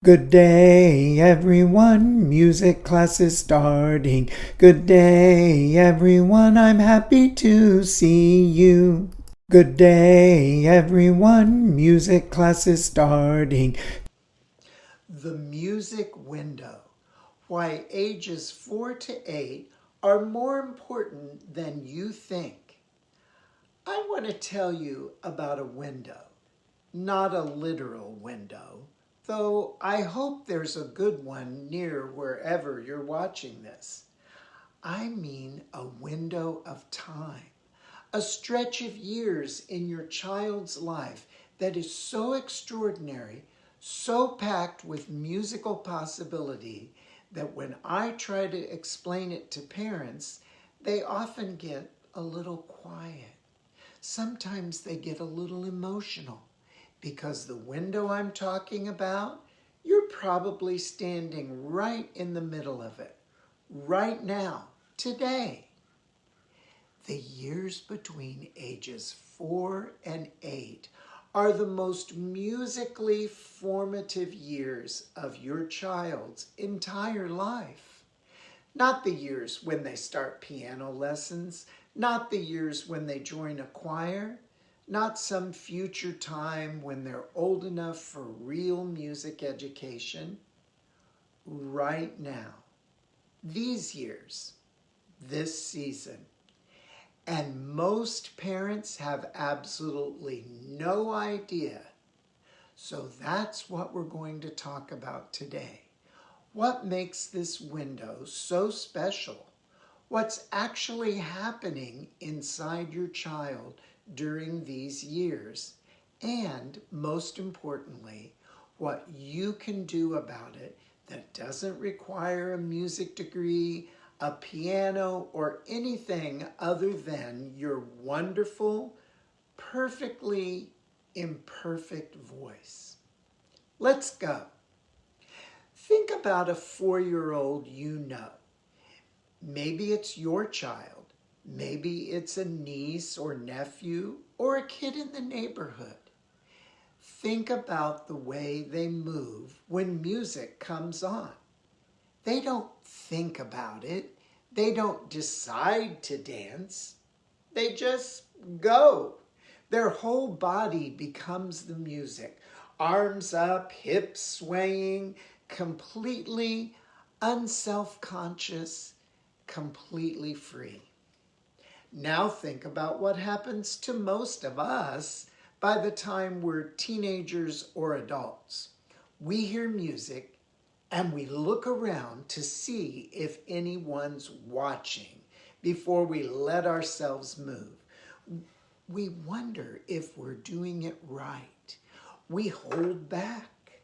Good day, everyone. Music class is starting. Good day, everyone. I'm happy to see you. Good day, everyone. Music class is starting. The music window. Why ages 4 to 8 are more important than you think. I want to tell you about a window, not a literal window, though I hope there's a good one near wherever you're watching this. I mean a window of time, a stretch of years in your child's life that is so extraordinary, so packed with musical possibility that when I try to explain it to parents, they often get a little quiet. Sometimes they get a little emotional because the window I'm talking about, you're probably standing right in the middle of it, right now, today. The years between ages 4 and 8 are the most musically formative years of your child's entire life. Not the years when they start piano lessons, not the years when they join a choir, not some future time when they're old enough for real music education. Right now, these years, this season. And most parents have absolutely no idea. So that's what we're going to talk about today. What makes this window so special? What's actually happening inside your child during these years? And most importantly, what you can do about it that doesn't require a music degree, a piano, or anything other than your wonderful, perfectly imperfect voice. Let's go. Think about a 4-year-old you know. Maybe it's your child. Maybe it's a niece or nephew or a kid in the neighborhood. Think about the way they move when music comes on. They don't think about it. They don't decide to dance. They just go. Their whole body becomes the music. Arms up, hips swaying, completely unself-conscious, completely free. Now think about what happens to most of us by the time we're teenagers or adults. We hear music and we look around to see if anyone's watching before we let ourselves move. We wonder if we're doing it right. We hold back.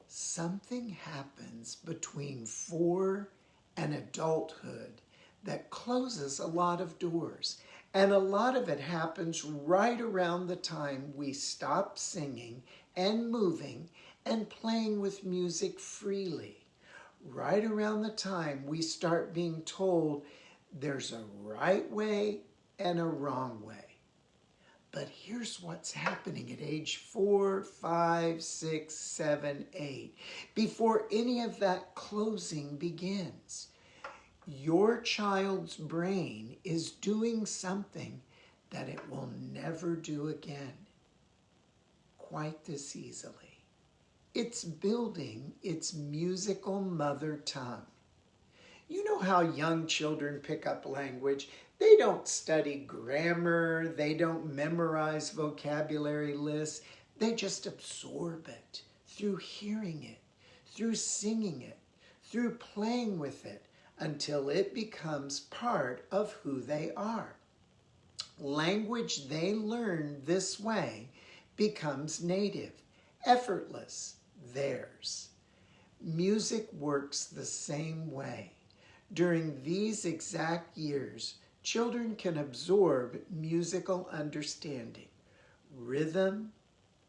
Something happens between 4 and adulthood that closes a lot of doors. And a lot of it happens right around the time we stop singing and moving and playing with music freely. Right around the time we start being told there's a right way and a wrong way. But here's what's happening at age 4, 5, 6, 7, 8, before any of that closing begins. Your child's brain is doing something that it will never do again, quite this easily. It's building its musical mother tongue. You know how young children pick up language? They don't study grammar, they don't memorize vocabulary lists, they just absorb it through hearing it, through singing it, through playing with it, until it becomes part of who they are. Language they learn this way becomes native, effortless, theirs. Music works the same way. During these exact years, children can absorb musical understanding, rhythm,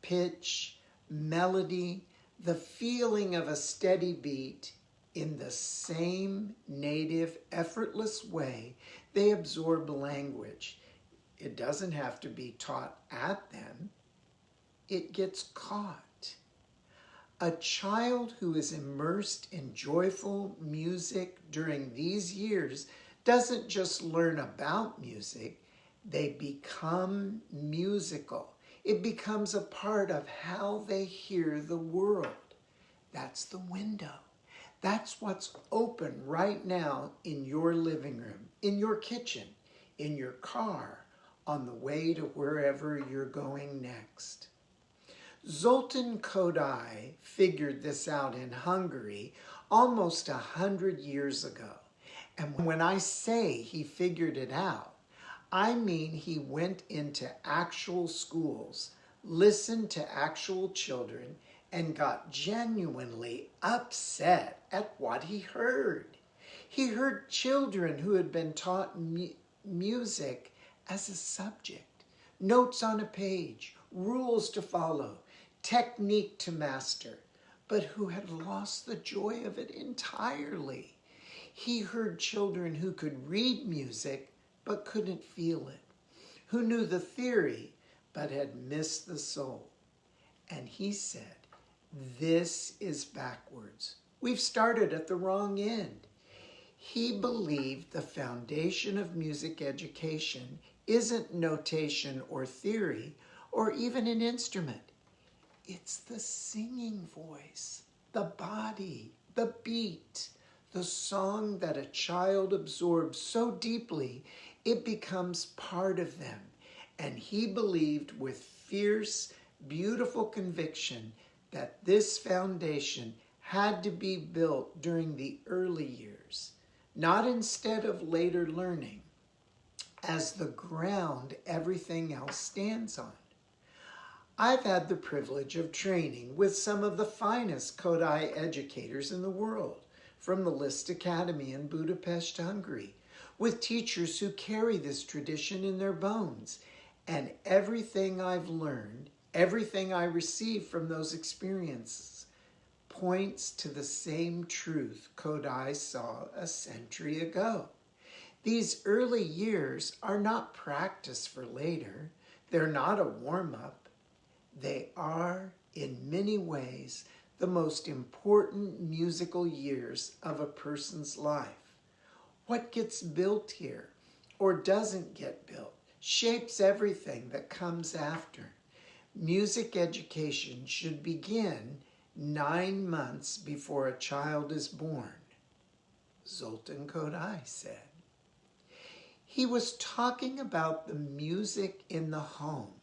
pitch, melody, the feeling of a steady beat in the same native, effortless way they absorb language. It doesn't have to be taught at them. It gets caught. A child who is immersed in joyful music during these years doesn't just learn about music, they become musical. It becomes a part of how they hear the world. That's the window. That's what's open right now in your living room, in your kitchen, in your car, on the way to wherever you're going next. Zoltan Kodály figured this out in Hungary almost 100 years ago. And when I say he figured it out, I mean he went into actual schools, listened to actual children, and got genuinely upset at what he heard. He heard children who had been taught music as a subject, notes on a page, rules to follow, technique to master, but who had lost the joy of it entirely. He heard children who could read music but couldn't feel it, who knew the theory but had missed the soul. And he said, this is backwards. We've started at the wrong end. He believed the foundation of music education isn't notation or theory or even an instrument. It's the singing voice, the body, the beat, the song that a child absorbs so deeply it becomes part of them. And he believed with fierce, beautiful conviction that this foundation had to be built during the early years, not instead of later learning, as the ground everything else stands on. I've had the privilege of training with some of the finest Kodály educators in the world, from the Liszt Academy in Budapest, Hungary, with teachers who carry this tradition in their bones. And everything I've learned, everything I receive from those experiences, points to the same truth Kodály saw a century ago. These early years are not practice for later. They're not a warm-up. They are, in many ways, the most important musical years of a person's life. What gets built here or doesn't get built shapes everything that comes after. Music education should begin 9 months before a child is born, Zoltan Kodály said. He was talking about the music in the home,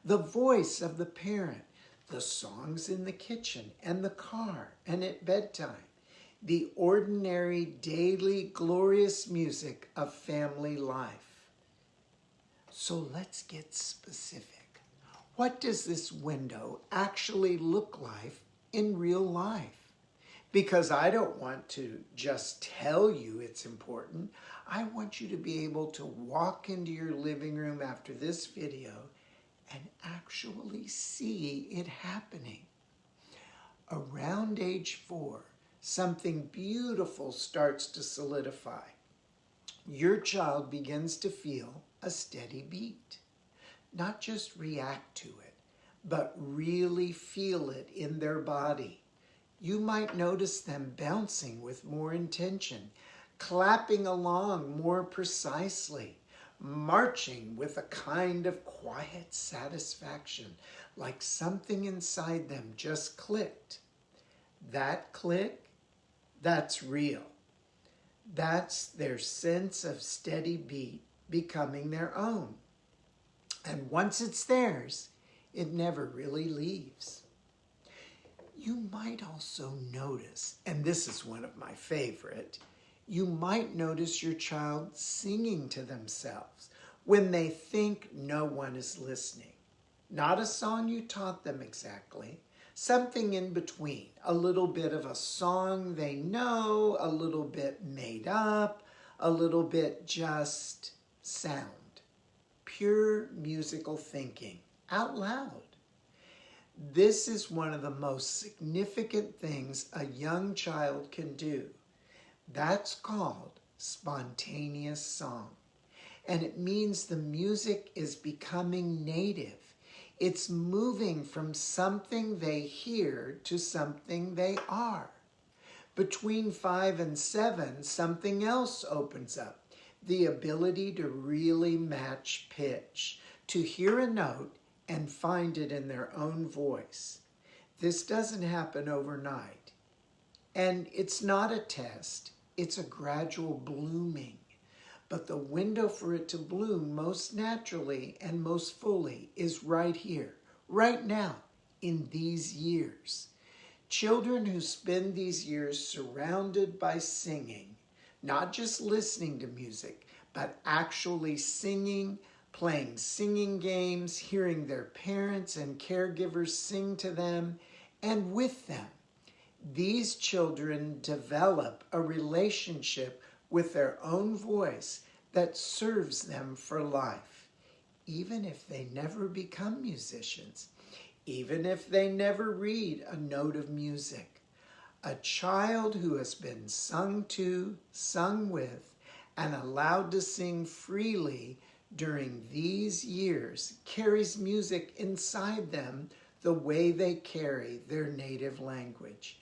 the voice of the parent, the songs in the kitchen and the car and at bedtime, the ordinary, daily, glorious music of family life. So let's get specific. What does this window actually look like in real life? Because I don't want to just tell you it's important. I want you to be able to walk into your living room after this video and actually see it happening. Around age 4, something beautiful starts to solidify. Your child begins to feel a steady beat. Not just react to it, but really feel it in their body. You might notice them bouncing with more intention, clapping along more precisely, marching with a kind of quiet satisfaction, like something inside them just clicked. That click, that's real. That's their sense of steady beat becoming their own. And once it's theirs, it never really leaves. You might also notice, and this is one of my favorite, you might notice your child singing to themselves when they think no one is listening. Not a song you taught them exactly, something in between, a little bit of a song they know, a little bit made up, a little bit just sound. Pure musical thinking, out loud. This is one of the most significant things a young child can do. That's called spontaneous song. And it means the music is becoming native. It's moving from something they hear to something they are. Between 5 and 7, something else opens up. The ability to really match pitch, to hear a note and find it in their own voice. This doesn't happen overnight. And it's not a test, it's a gradual blooming. But the window for it to bloom most naturally and most fully is right here, right now, in these years. Children who spend these years surrounded by singing, not just listening to music, but actually singing, playing singing games, hearing their parents and caregivers sing to them and with them. These children develop a relationship with their own voice that serves them for life, even if they never become musicians, even if they never read a note of music. A child who has been sung to, sung with, and allowed to sing freely during these years carries music inside them the way they carry their native language,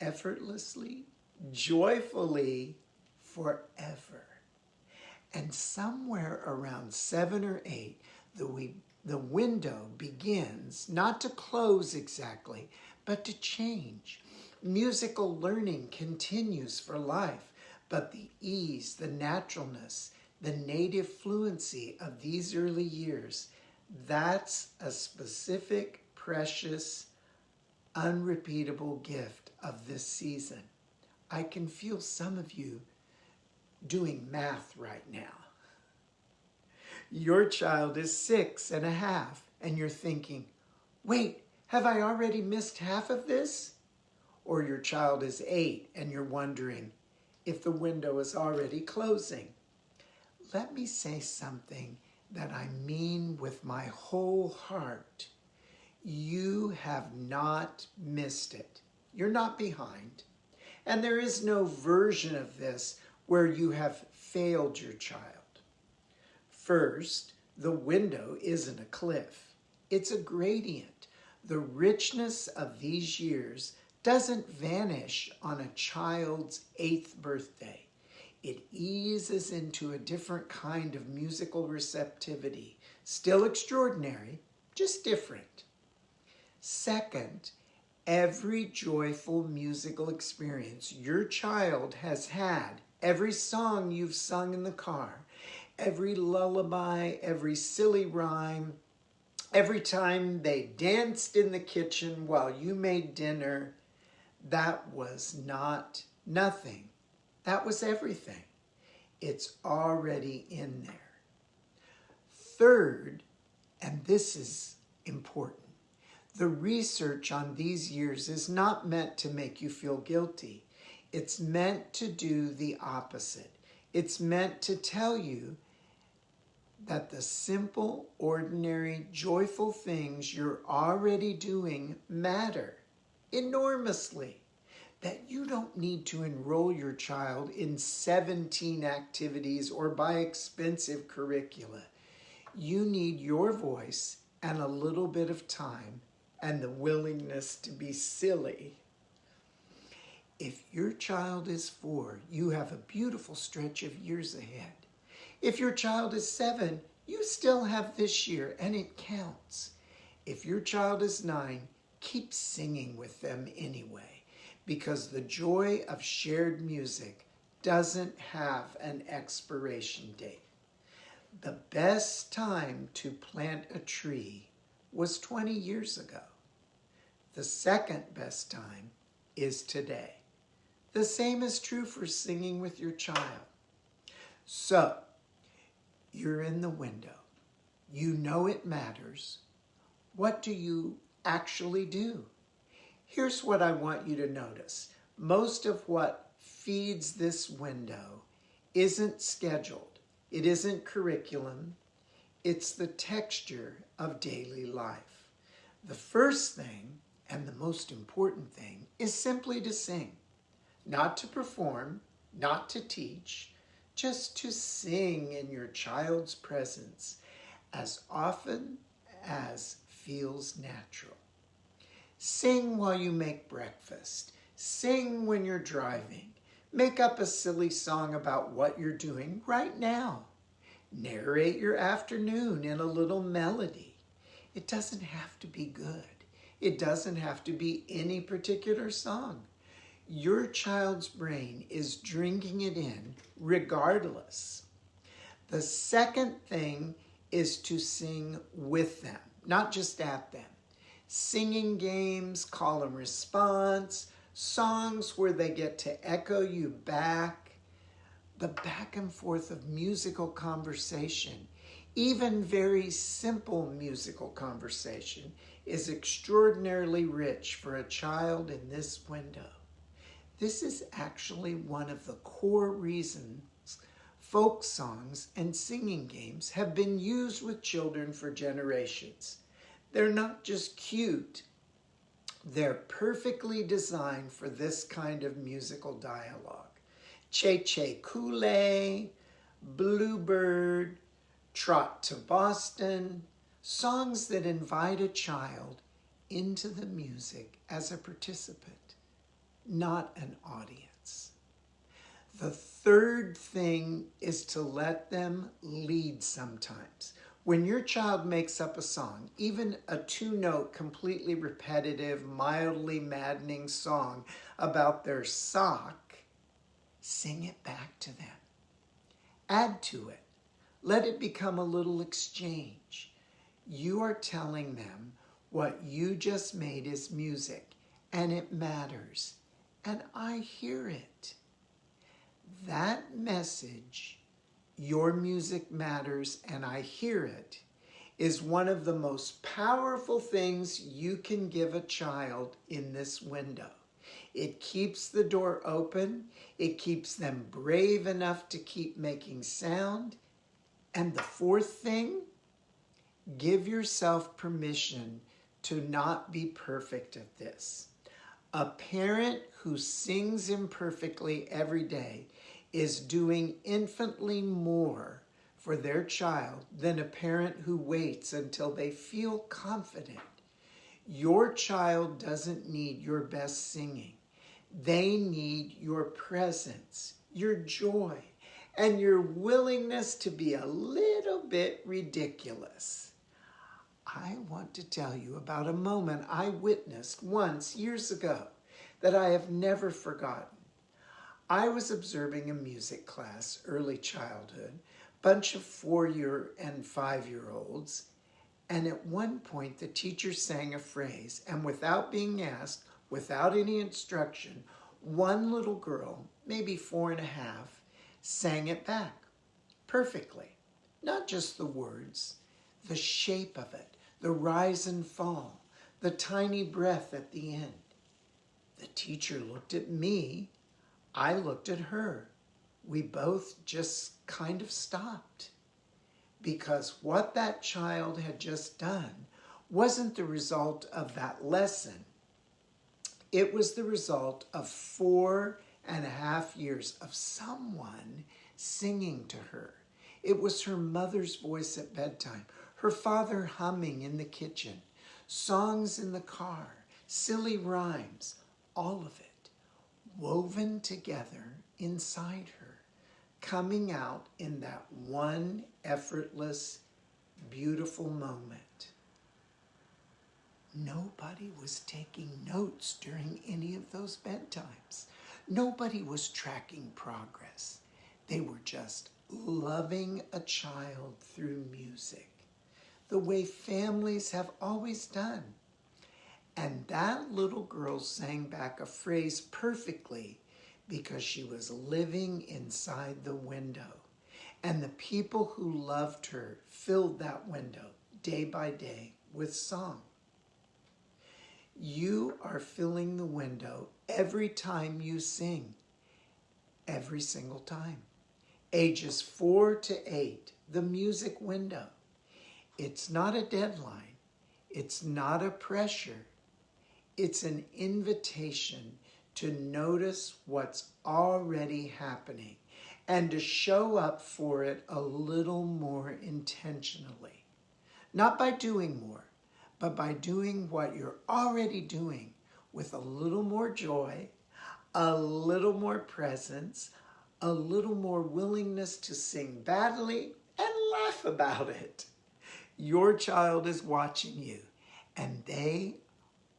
effortlessly, joyfully, forever. And somewhere around 7 or 8, the window begins not to close exactly, but to change. Musical learning continues for life, but the ease, the naturalness, the native fluency of these early years, that's a specific, precious, unrepeatable gift of this season. I can feel some of you doing math right now. Your child is 6.5, and you're thinking, wait, have I already missed half of this? Or your child is 8, and you're wondering if the window is already closing. Let me say something that I mean with my whole heart. You have not missed it. You're not behind. And there is no version of this where you have failed your child. First, the window isn't a cliff. It's a gradient. The richness of these years doesn't vanish on a child's 8th birthday. It eases into a different kind of musical receptivity, still extraordinary, just different. Second, every joyful musical experience your child has had, every song you've sung in the car, every lullaby, every silly rhyme, every time they danced in the kitchen while you made dinner, that was not nothing. That was everything. It's already in there. Third, and this is important, the research on these years is not meant to make you feel guilty. It's meant to do the opposite. It's meant to tell you that the simple, ordinary, joyful things you're already doing matter enormously. That you don't need to enroll your child in 17 activities or buy expensive curricula. You need your voice and a little bit of time and the willingness to be silly. If your child is 4, you have a beautiful stretch of years ahead. If your child is 7, you still have this year and it counts. If your child is 9, keep singing with them anyway, because the joy of shared music doesn't have an expiration date. The best time to plant a tree was 20 years ago. The second best time is today. The same is true for singing with your child. So, you're in the window. You know it matters. What do you actually do? Here's what I want you to notice. Most of what feeds this window isn't scheduled. It isn't curriculum. It's the texture of daily life. The first thing, and the most important thing, is simply to sing. Not to perform, not to teach, just to sing in your child's presence as often as feels natural. Sing while you make breakfast. Sing when you're driving. Make up a silly song about what you're doing right now. Narrate your afternoon in a little melody. It doesn't have to be good. It doesn't have to be any particular song. Your child's brain is drinking it in regardless. The second thing is to sing with them, not just at them. Singing games, call and response, songs where they get to echo you back, the back and forth of musical conversation, even very simple musical conversation, is extraordinarily rich for a child in this window. This is actually one of the core reasons folk songs and singing games have been used with children for generations. They're not just cute, they're perfectly designed for this kind of musical dialogue. Che Che Kool-Aid, Bluebird, Trot to Boston, songs that invite a child into the music as a participant, not an audience. The third thing is to let them lead sometimes. When your child makes up a song, even a two-note, completely repetitive, mildly maddening song about their sock, sing it back to them. Add to it. Let it become a little exchange. You are telling them what you just made is music, and it matters, and I hear it. That message, your music matters and I hear it, is one of the most powerful things you can give a child in this window. It keeps the door open. It keeps them brave enough to keep making sound. And the fourth thing, give yourself permission to not be perfect at this. A parent who sings imperfectly every day is doing infinitely more for their child than a parent who waits until they feel confident. Your child doesn't need your best singing. They need your presence, your joy, and your willingness to be a little bit ridiculous. I want to tell you about a moment I witnessed once years ago that I have never forgotten. I was observing a music class, early childhood, bunch of 4-year and 5-year-olds, and at one point the teacher sang a phrase, and without being asked, without any instruction, one little girl, maybe 4.5, sang it back perfectly. Not just the words, the shape of it, the rise and fall, the tiny breath at the end. The teacher looked at me. I looked at her. We both just kind of stopped, because what that child had just done wasn't the result of that lesson. It was the result of 4.5 years of someone singing to her. It was her mother's voice at bedtime, her father humming in the kitchen, songs in the car, silly rhymes, all of it woven together inside her, coming out in that one effortless, beautiful moment. Nobody was taking notes during any of those bedtimes. Nobody was tracking progress. They were just loving a child through music, the way families have always done. And that little girl sang back a phrase perfectly because she was living inside the window. And the people who loved her filled that window day by day with song. You are filling the window every time you sing, every single time. Ages 4 to 8, the music window. It's not a deadline. It's not a pressure. It's an invitation to notice what's already happening and to show up for it a little more intentionally. Not by doing more, but by doing what you're already doing with a little more joy, a little more presence, a little more willingness to sing badly and laugh about it. Your child is watching you, and they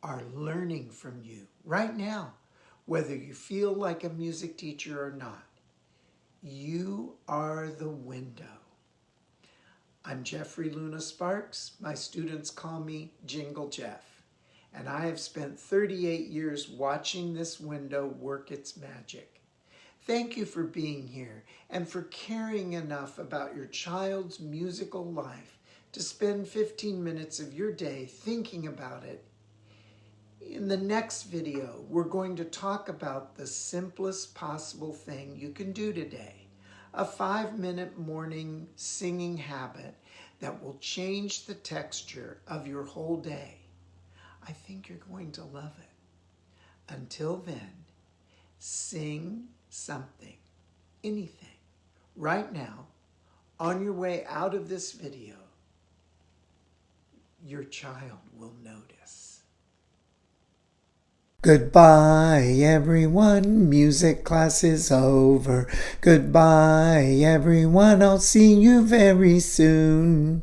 are learning from you right now, whether you feel like a music teacher or not. You are the window. I'm Jeffrey Luna Sparks. My students call me Jingle Jeff, and I have spent 38 years watching this window work its magic. Thank you for being here and for caring enough about your child's musical life to spend 15 minutes of your day thinking about it. In the next video, we're going to talk about the simplest possible thing you can do today, a 5-minute morning singing habit that will change the texture of your whole day. I think you're going to love it. Until then, sing something, anything, right now, on your way out of this video. Your child will notice. Goodbye, everyone. Music class is over. Goodbye, everyone. I'll see you very soon.